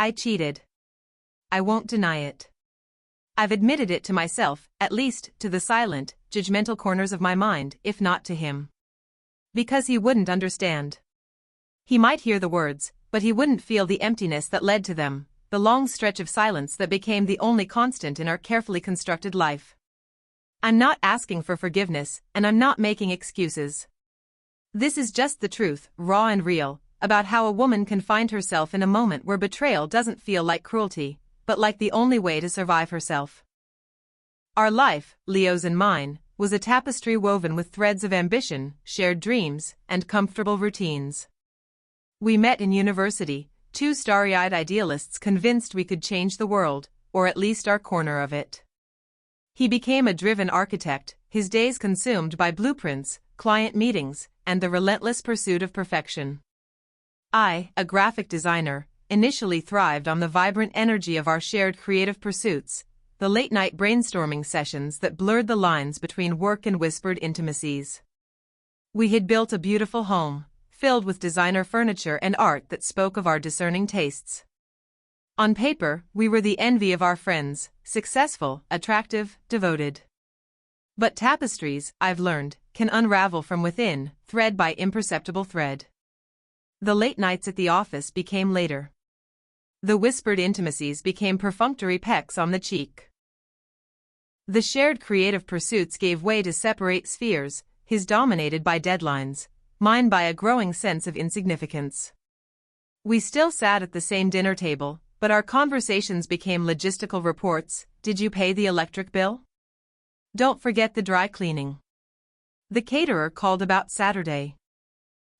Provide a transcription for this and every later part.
I cheated. I won't deny it. I've admitted it to myself, at least to the silent, judgmental corners of my mind, if not to him. Because he wouldn't understand. He might hear the words, but he wouldn't feel the emptiness that led to them, the long stretch of silence that became the only constant in our carefully constructed life. I'm not asking for forgiveness, and I'm not making excuses. This is just the truth, raw and real, about how a woman can find herself in a moment where betrayal doesn't feel like cruelty, but like the only way to survive herself. Our life, Leo's and mine, was a tapestry woven with threads of ambition, shared dreams, and comfortable routines. We met in university, two starry-eyed idealists convinced we could change the world, or at least our corner of it. He became a driven architect, his days consumed by blueprints, client meetings, and the relentless pursuit of perfection. I, a graphic designer, initially thrived on the vibrant energy of our shared creative pursuits, the late-night brainstorming sessions that blurred the lines between work and whispered intimacies. We had built a beautiful home, filled with designer furniture and art that spoke of our discerning tastes. On paper, we were the envy of our friends, successful, attractive, devoted. But tapestries, I've learned, can unravel from within, thread by imperceptible thread. The late nights at the office became later. The whispered intimacies became perfunctory pecks on the cheek. The shared creative pursuits gave way to separate spheres, his dominated by deadlines, mine by a growing sense of insignificance. We still sat at the same dinner table, but our conversations became logistical reports. Did you pay the electric bill? Don't forget the dry cleaning. The caterer called about Saturday.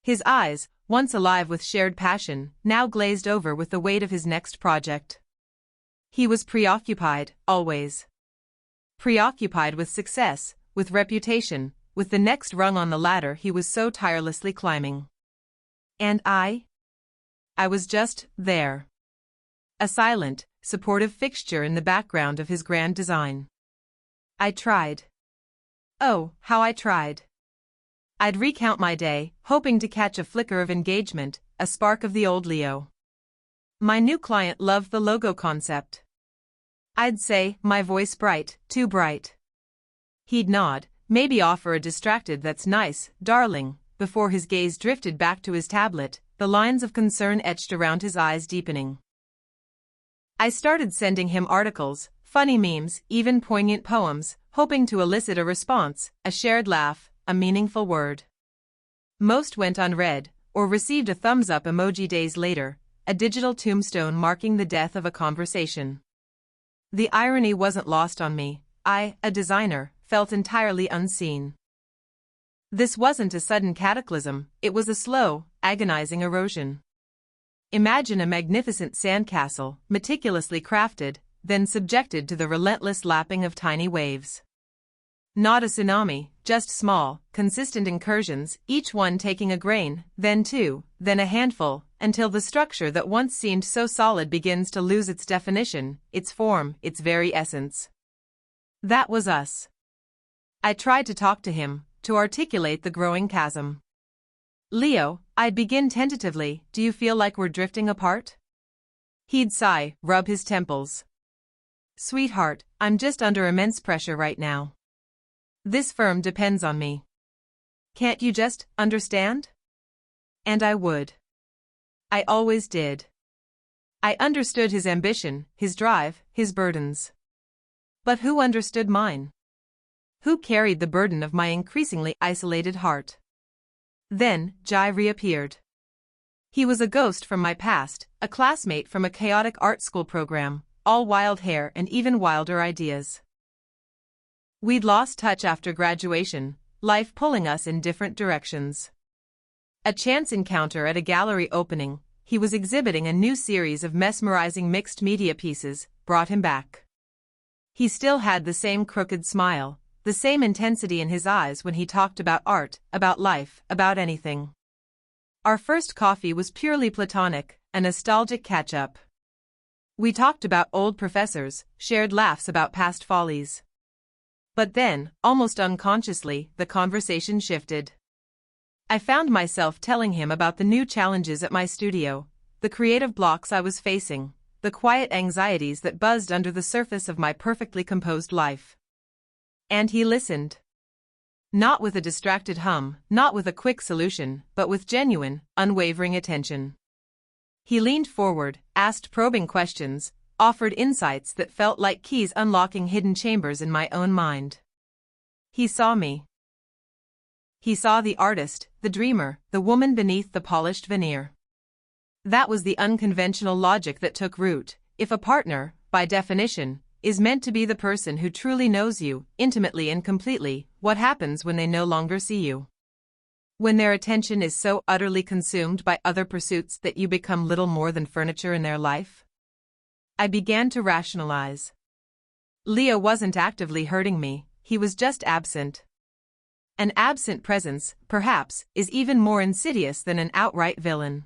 His eyes, once alive with shared passion, now glazed over with the weight of his next project. He was preoccupied, always. Preoccupied with success, with reputation, with the next rung on the ladder he was so tirelessly climbing. And I was just there. A silent, supportive fixture in the background of his grand design. I tried. Oh, how I tried. I'd recount my day, hoping to catch a flicker of engagement, a spark of the old Leo. My new client loved the logo concept. I'd say, my voice bright, too bright. He'd nod, maybe offer a distracted "that's nice, darling," before his gaze drifted back to his tablet, the lines of concern etched around his eyes deepening. I started sending him articles, funny memes, even poignant poems, hoping to elicit a response, a shared laugh, a meaningful word. Most went unread, or received a thumbs-up emoji days later, a digital tombstone marking the death of a conversation. The irony wasn't lost on me. I, a designer, felt entirely unseen. This wasn't a sudden cataclysm, it was a slow, agonizing erosion. Imagine a magnificent sandcastle, meticulously crafted, then subjected to the relentless lapping of tiny waves. Not a tsunami, just small, consistent incursions, each one taking a grain, then two, then a handful, until the structure that once seemed so solid begins to lose its definition, its form, its very essence. That was us. I tried to talk to him, to articulate the growing chasm. Leo, I'd begin tentatively, do you feel like we're drifting apart? He'd sigh, rub his temples. Sweetheart, I'm just under immense pressure right now. This firm depends on me. Can't you just understand? And I would. I always did. I understood his ambition, his drive, his burdens. But who understood mine? Who carried the burden of my increasingly isolated heart? Then, Jai reappeared. He was a ghost from my past, a classmate from a chaotic art school program, all wild hair and even wilder ideas. We'd lost touch after graduation, life pulling us in different directions. A chance encounter at a gallery opening, he was exhibiting a new series of mesmerizing mixed media pieces, brought him back. He still had the same crooked smile, the same intensity in his eyes when he talked about art, about life, about anything. Our first coffee was purely platonic, a nostalgic catch-up. We talked about old professors, shared laughs about past follies. But then, almost unconsciously, the conversation shifted. I found myself telling him about the new challenges at my studio, the creative blocks I was facing, the quiet anxieties that buzzed under the surface of my perfectly composed life. And he listened. Not with a distracted hum, not with a quick solution, but with genuine, unwavering attention. He leaned forward, asked probing questions, offered insights that felt like keys unlocking hidden chambers in my own mind. He saw me. He saw the artist, the dreamer, the woman beneath the polished veneer. That was the unconventional logic that took root. If a partner, by definition, is meant to be the person who truly knows you, intimately and completely, what happens when they no longer see you? When their attention is so utterly consumed by other pursuits that you become little more than furniture in their life? I began to rationalize. Leo wasn't actively hurting me, he was just absent. An absent presence, perhaps, is even more insidious than an outright villain.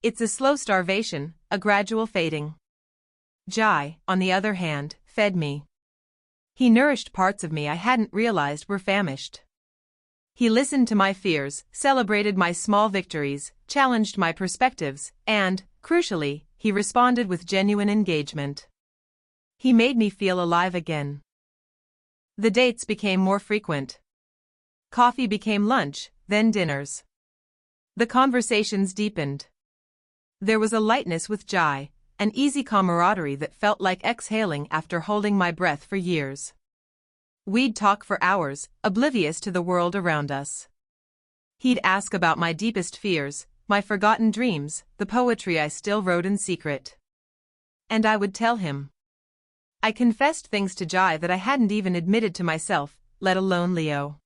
It's a slow starvation, a gradual fading. Jai, on the other hand, fed me. He nourished parts of me I hadn't realized were famished. He listened to my fears, celebrated my small victories, challenged my perspectives, and, crucially, he responded with genuine engagement. He made me feel alive again. The dates became more frequent. Coffee became lunch, then dinners. The conversations deepened. There was a lightness with Jai, an easy camaraderie that felt like exhaling after holding my breath for years. We'd talk for hours, oblivious to the world around us. He'd ask about my deepest fears, my forgotten dreams, the poetry I still wrote in secret. And I would tell him. I confessed things to Jai that I hadn't even admitted to myself, let alone Leo.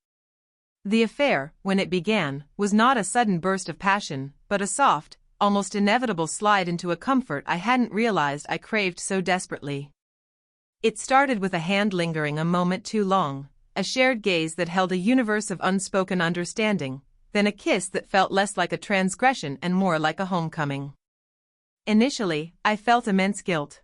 The affair, when it began, was not a sudden burst of passion, but a soft, almost inevitable slide into a comfort I hadn't realized I craved so desperately. It started with a hand lingering a moment too long, a shared gaze that held a universe of unspoken understanding, then a kiss that felt less like a transgression and more like a homecoming. Initially, I felt immense guilt.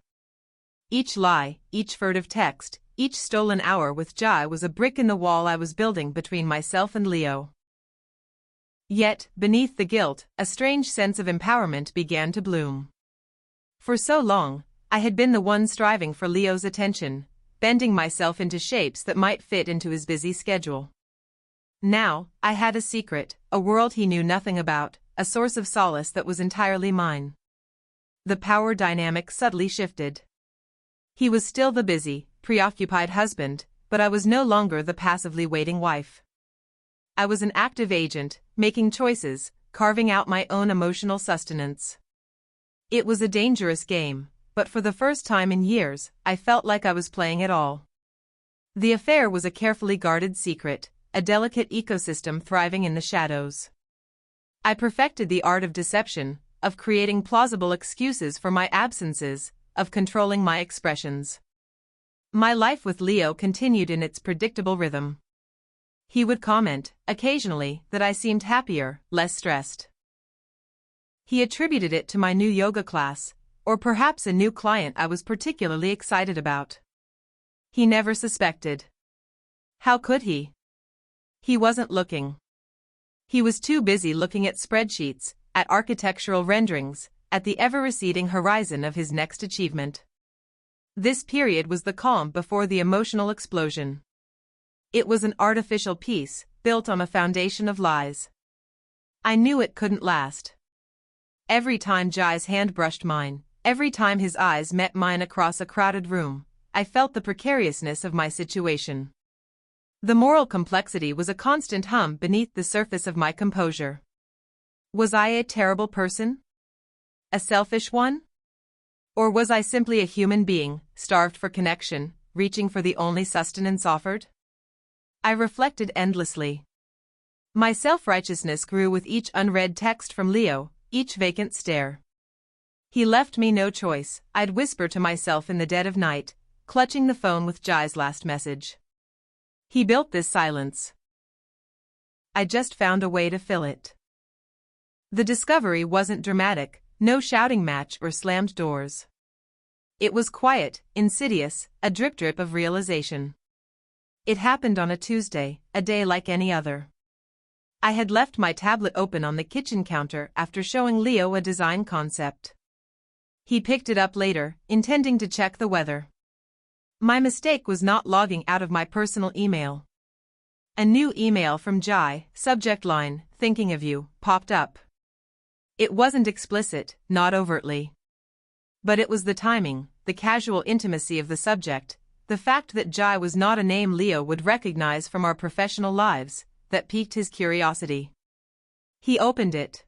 Each lie, each furtive text, each stolen hour with Jai was a brick in the wall I was building between myself and Leo. Yet, beneath the guilt, a strange sense of empowerment began to bloom. For so long, I had been the one striving for Leo's attention, bending myself into shapes that might fit into his busy schedule. Now, I had a secret, a world he knew nothing about, a source of solace that was entirely mine. The power dynamic subtly shifted. He was still the busy, preoccupied husband, but I was no longer the passively waiting wife. I was an active agent, making choices, carving out my own emotional sustenance. It was a dangerous game, but for the first time in years, I felt like I was playing it all. The affair was a carefully guarded secret, a delicate ecosystem thriving in the shadows. I perfected the art of deception, of creating plausible excuses for my absences, of controlling my expressions. My life with Leo continued in its predictable rhythm. He would comment, occasionally, that I seemed happier, less stressed. He attributed it to my new yoga class, or perhaps a new client I was particularly excited about. He never suspected. How could he? He wasn't looking. He was too busy looking at spreadsheets, at architectural renderings, at the ever-receding horizon of his next achievement. This period was the calm before the emotional explosion. It was an artificial peace, built on a foundation of lies. I knew it couldn't last. Every time Jai's hand brushed mine, every time his eyes met mine across a crowded room, I felt the precariousness of my situation. The moral complexity was a constant hum beneath the surface of my composure. Was I a terrible person? A selfish one? Or was I simply a human being, starved for connection, reaching for the only sustenance offered? I reflected endlessly. My self-righteousness grew with each unread text from Leo, each vacant stare. He left me no choice, I'd whisper to myself in the dead of night, clutching the phone with Jai's last message. He built this silence. I just found a way to fill it. The discovery wasn't dramatic, no shouting match or slammed doors. It was quiet, insidious, a drip-drip of realization. It happened on a Tuesday, a day like any other. I had left my tablet open on the kitchen counter after showing Leo a design concept. He picked it up later, intending to check the weather. My mistake was not logging out of my personal email. A new email from Jai, subject line, thinking of you, popped up. It wasn't explicit, not overtly. But it was the timing, the casual intimacy of the subject, the fact that Jai was not a name Leo would recognize from our professional lives, that piqued his curiosity. He opened it.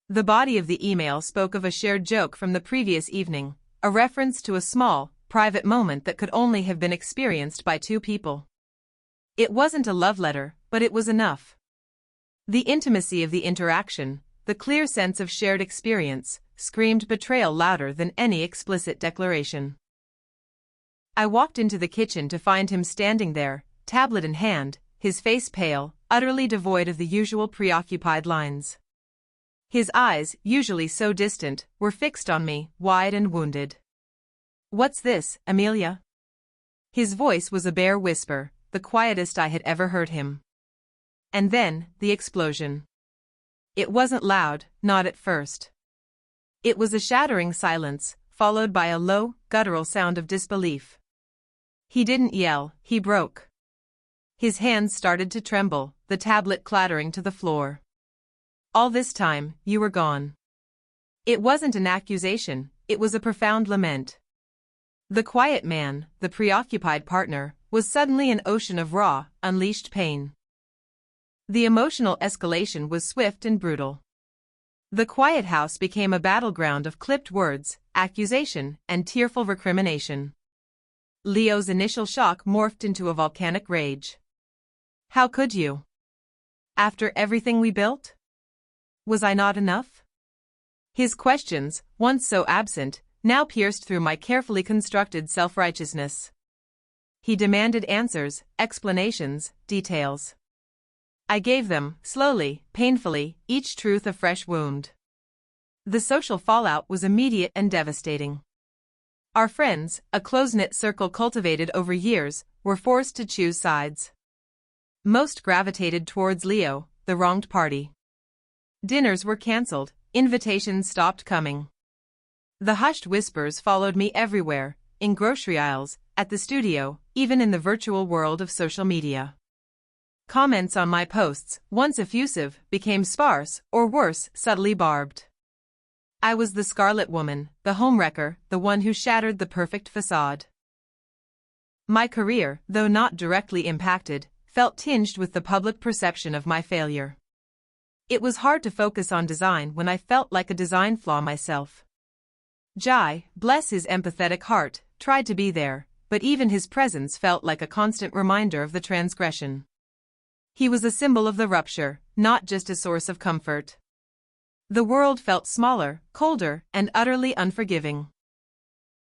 The body of the email spoke of a shared joke from the previous evening, a reference to a small, private moment that could only have been experienced by two people. It wasn't a love letter, but it was enough. The intimacy of the interaction, the clear sense of shared experience, screamed betrayal louder than any explicit declaration. I walked into the kitchen to find him standing there, tablet in hand, his face pale, utterly devoid of the usual preoccupied lines. His eyes, usually so distant, were fixed on me, wide and wounded. "What's this, Amelia?" His voice was a bare whisper, the quietest I had ever heard him. And then, the explosion. It wasn't loud, not at first. It was a shattering silence, followed by a low, guttural sound of disbelief. He didn't yell, he broke. His hands started to tremble, the tablet clattering to the floor. "All this time, you were gone." It wasn't an accusation, it was a profound lament. The quiet man, the preoccupied partner, was suddenly an ocean of raw, unleashed pain. The emotional escalation was swift and brutal. The quiet house became a battleground of clipped words, accusation, and tearful recrimination. Leo's initial shock morphed into a volcanic rage. "How could you? After everything we built? Was I not enough?" His questions, once so absent, now pierced through my carefully constructed self-righteousness. He demanded answers, explanations, details. I gave them, slowly, painfully, each truth a fresh wound. The social fallout was immediate and devastating. Our friends, a close-knit circle cultivated over years, were forced to choose sides. Most gravitated towards Leo, the wronged party. Dinners were cancelled, invitations stopped coming. The hushed whispers followed me everywhere, in grocery aisles, at the studio, even in the virtual world of social media. Comments on my posts, once effusive, became sparse, or worse, subtly barbed. I was the scarlet woman, the homewrecker, the one who shattered the perfect facade. My career, though not directly impacted, felt tinged with the public perception of my failure. It was hard to focus on design when I felt like a design flaw myself. Jai, bless his empathetic heart, tried to be there, but even his presence felt like a constant reminder of the transgression. He was a symbol of the rupture, not just a source of comfort. The world felt smaller, colder, and utterly unforgiving.